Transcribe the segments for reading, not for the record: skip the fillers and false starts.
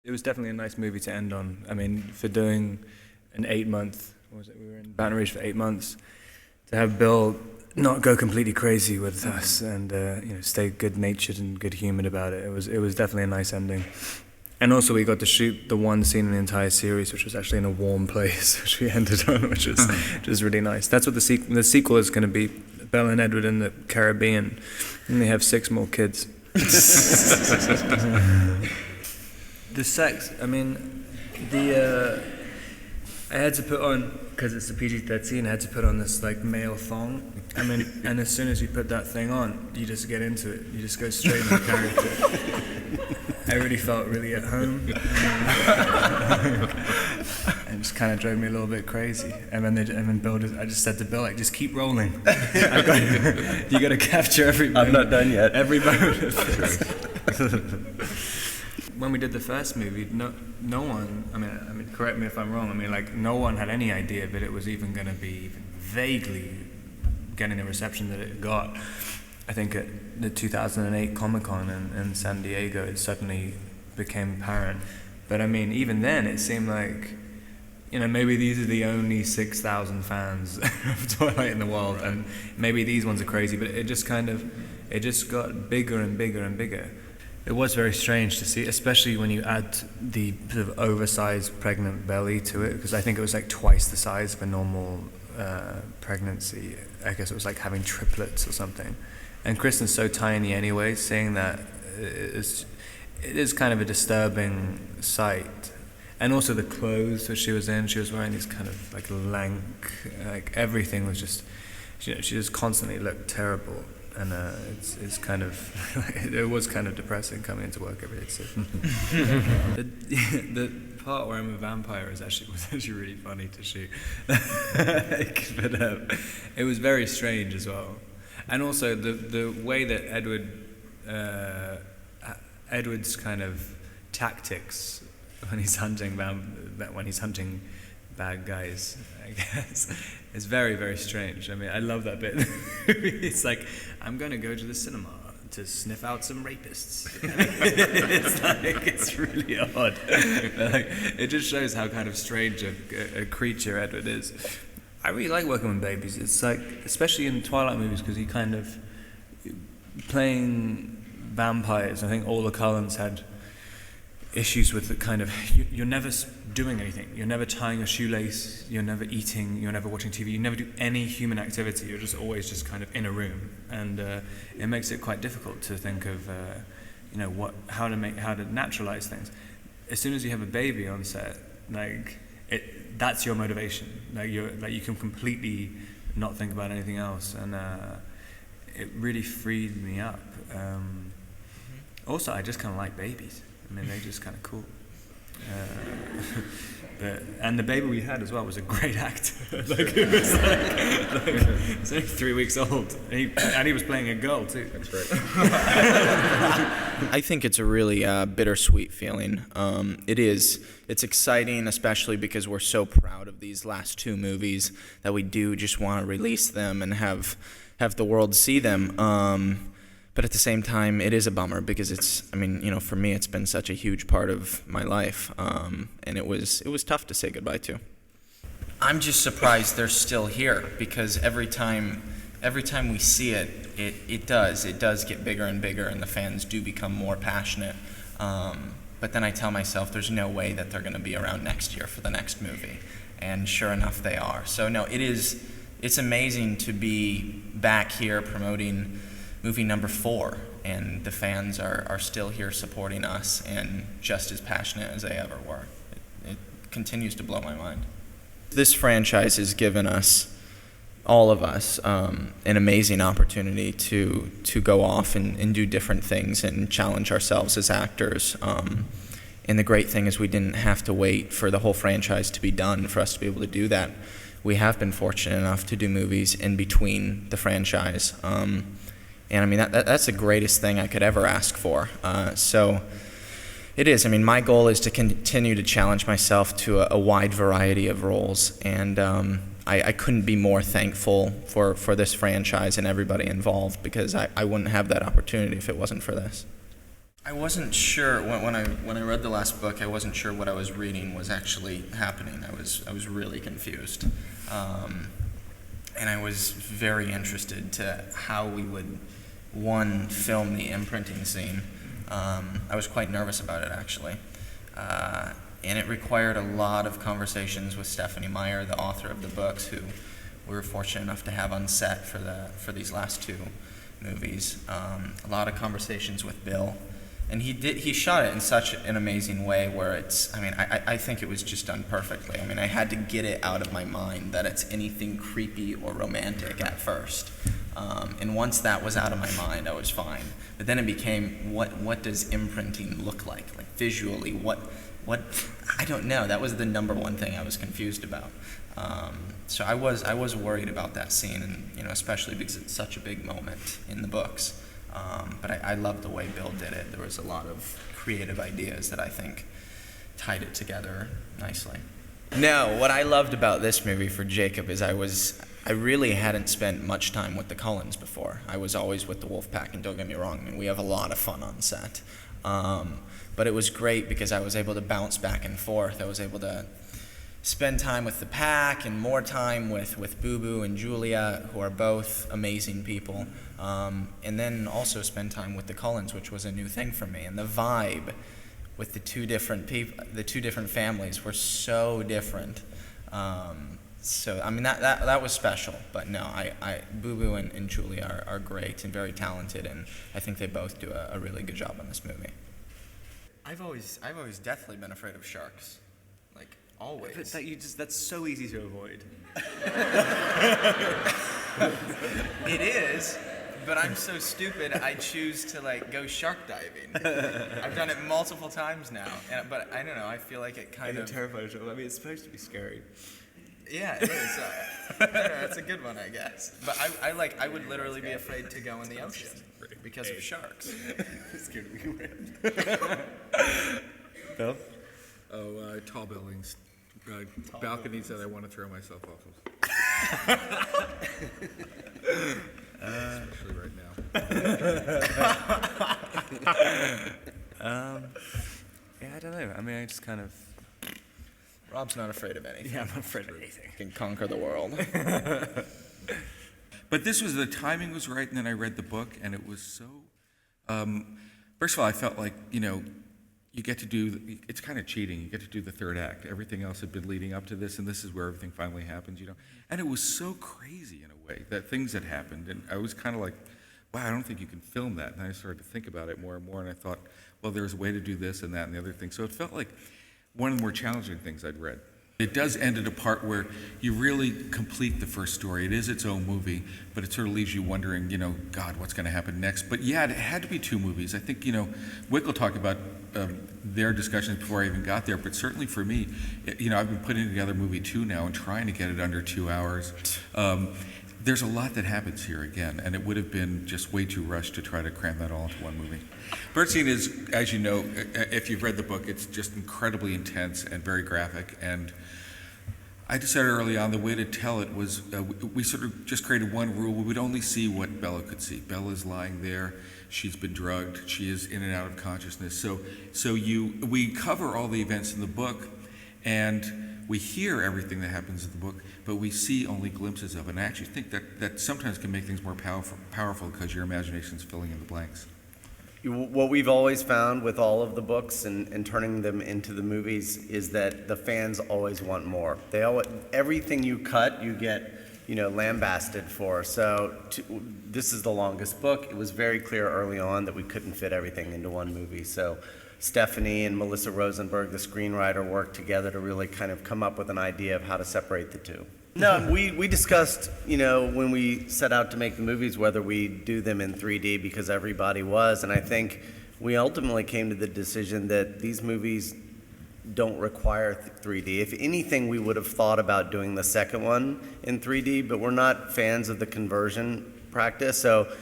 It was definitely a nice movie to end on. I mean, for doing an 8 month, what was it? We were in Baton Rouge for 8 months. To have Bill not go completely crazy with us and stay good-natured and good-humored about it. It was definitely a nice ending. And also we got to shoot the one scene in the entire series, which was actually in a warm place, which we ended on, which was really nice. That's what the sequel is going to be: Belle and Edward in the Caribbean, and they have 6 more kids. The sex, I mean, I had to put on, because it's a PG-13, I had to put on this like male thong. I mean, and as soon as you put that thing on, you just get into it. You just go straight into character. I really felt really at home. And it just kind of drove me a little bit crazy. And then Bill, I just said to Bill, like, just keep rolling. You got to capture every moment. I'm not done yet. Every moment. When we did the first movie, no one, I mean, correct me if I'm wrong, I mean, like, no one had any idea that it was even going to be even vaguely getting the reception that it got. I think at the 2008 Comic-Con in San Diego, it suddenly became apparent. But I mean, even then, it seemed like, maybe these are the only 6,000 fans of Twilight in the world, and maybe these ones are crazy, but it just got bigger and bigger and bigger. It was very strange to see, especially when you add the sort of oversized pregnant belly to it, because I think it was like twice the size of a normal pregnancy. I guess it was like having triplets or something. And Kristen's so tiny anyway, seeing that it is kind of a disturbing sight. And also the clothes that she was in, she was wearing these kind of like lank, like everything was just, she just constantly looked terrible. And it's kind of, it was kind of depressing coming into work every day. So. the part where I'm a vampire was actually really funny to shoot. But it was very strange as well. And also the way that Edward's kind of tactics when he's hunting bad guys, I guess, is very, very strange. I mean, I love that bit. It's like, I'm going to go to the cinema to sniff out some rapists. It's really odd. But it just shows how kind of strange a creature Edward is. I really like working with babies. It's like, especially in Twilight movies, because he kind of, playing vampires, I think all the Cullens had issues with the kind of, you're never doing anything. You're never tying a shoelace, you're never eating, you're never watching TV, you never do any human activity. You're just always just kind of in a room. And it makes it quite difficult to think of, how to naturalize things. As soon as you have a baby on set, that's your motivation. You can completely not think about anything else, and it really freed me up. Also, I just kind of like babies. I mean, they're just kind of cool. And the baby we had as well was a great actor. It was only 3 weeks old, and he was playing a girl too. That's right. I think it's a really bittersweet feeling. It is. It's exciting, especially because we're so proud of these last 2 movies that we do just want to release them and have the world see them. But at the same time, it is a bummer because for me, it's been such a huge part of my life, and it was tough to say goodbye to. I'm just surprised they're still here, because every time we see it does get bigger and bigger, and the fans do become more passionate. But then I tell myself there's no way that they're going to be around next year for the next movie, and sure enough, they are. So no, it's amazing to be back here promoting movie number 4, and the fans are still here supporting us and just as passionate as they ever were. It continues to blow my mind. This franchise has given us, all of us, an amazing opportunity to go off and do different things and challenge ourselves as actors. And the great thing is we didn't have to wait for the whole franchise to be done for us to be able to do that. We have been fortunate enough to do movies in between the franchise. And I mean, that's the greatest thing I could ever ask for. So it is. I mean, my goal is to continue to challenge myself to a wide variety of roles. And I couldn't be more thankful for this franchise and everybody involved, because I wouldn't have that opportunity if it wasn't for this. I wasn't sure when I read the last book. I wasn't sure what I was reading was actually happening. I was really confused, and I was very interested to how we would film the imprinting scene. I was quite nervous about it actually, and it required a lot of conversations with Stephanie Meyer, the author of the books, who we were fortunate enough to have on set for these last two movies. A lot of conversations with Bill. And he shot it in such an amazing way where I think it was just done perfectly. I mean, I had to get it out of my mind that it's anything creepy or romantic at first. And once that was out of my mind, I was fine. But then it became, what does imprinting look like visually? What, I don't know. That was the number one thing I was confused about. So I was worried about that scene, and especially because it's such a big moment in the books. But I loved the way Bill did it. There was a lot of creative ideas that I think tied it together nicely. No, what I loved about this movie for Jacob is I really hadn't spent much time with the Cullens before. I was always with the Wolfpack, and don't get me wrong, I mean, we have a lot of fun on set. But it was great because I was able to bounce back and forth. I was able to spend time with the pack and more time with Boo Boo and Julia, who are both amazing people, and then also spend time with the Cullens, which was a new thing for me. And the vibe with the two different families were so different. So I mean that was special. But no, Boo Boo and Julia are great and very talented, and I think they both do a really good job on this movie. I've always deathly been afraid of sharks. Always. That's so easy to avoid. It is, but I'm so stupid I choose to go shark diving. I've done it multiple times now, but I don't know, I feel like it kind of... terrified of. I mean, it's supposed to be scary. Yeah, it is. I don't know, it's a good one, I guess. But I would literally be afraid to go in the ocean because of sharks. It's going to be weird. Bill? Tall buildings. Balconies that I want to throw myself off of. Especially right now. Yeah, I don't know. I mean, I just kind of... Rob's not afraid of anything. Yeah, I'm not afraid of anything. Can conquer the world. But the timing was right, and then I read the book, and it was so... first of all, I felt like, you get to do, it's kind of cheating, you get to do the third act. Everything else had been leading up to this, and this is where everything finally happens, And it was so crazy in a way, that things had happened, and I was kind of like, wow, I don't think you can film that. And I started to think about it more and more, and I thought, well, there's a way to do this and that and the other thing. So it felt like one of the more challenging things I'd read. It does end at a part where you really complete the first story. It is its own movie, but it sort of leaves you wondering, God, what's going to happen next? But yeah, it had to be two movies. I think, Wick will talk about their discussions before I even got there, but certainly for me, I've been putting together movie 2 now and trying to get it under 2 hours. There's a lot that happens here again, and it would have been just way too rushed to try to cram that all into one movie. Birdscene is, as you know, if you've read the book, it's just incredibly intense and very graphic. And I decided early on the way to tell it was we sort of just created one rule. We would only see what Bella could see. Bella's lying there. She's been drugged. She is in and out of consciousness. We cover all the events in the book, and we hear everything that happens in the book, but we see only glimpses of it. And I actually think that sometimes can make things more powerful because your imagination's filling in the blanks. What we've always found with all of the books and turning them into the movies is that the fans always want more. Everything you cut, you get lambasted for. So this is the longest book. It was very clear early on that we couldn't fit everything into one movie. So Stephanie and Melissa Rosenberg, the screenwriter, worked together to really kind of come up with an idea of how to separate the two. No, we discussed, when we set out to make the movies, whether we do them in 3D because everybody was, and I think we ultimately came to the decision that these movies don't require 3D. If anything, we would have thought about doing the second one in 3D, but we're not fans of the conversion practice, so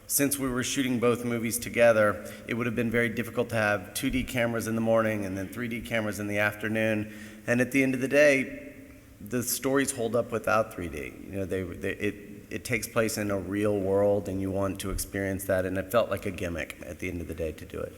since we were shooting both movies together, it would have been very difficult to have 2D cameras in the morning and then 3D cameras in the afternoon, and at the end of the day, the stories hold up without 3D. It takes place in a real world, and you want to experience that, and it felt like a gimmick at the end of the day to do it.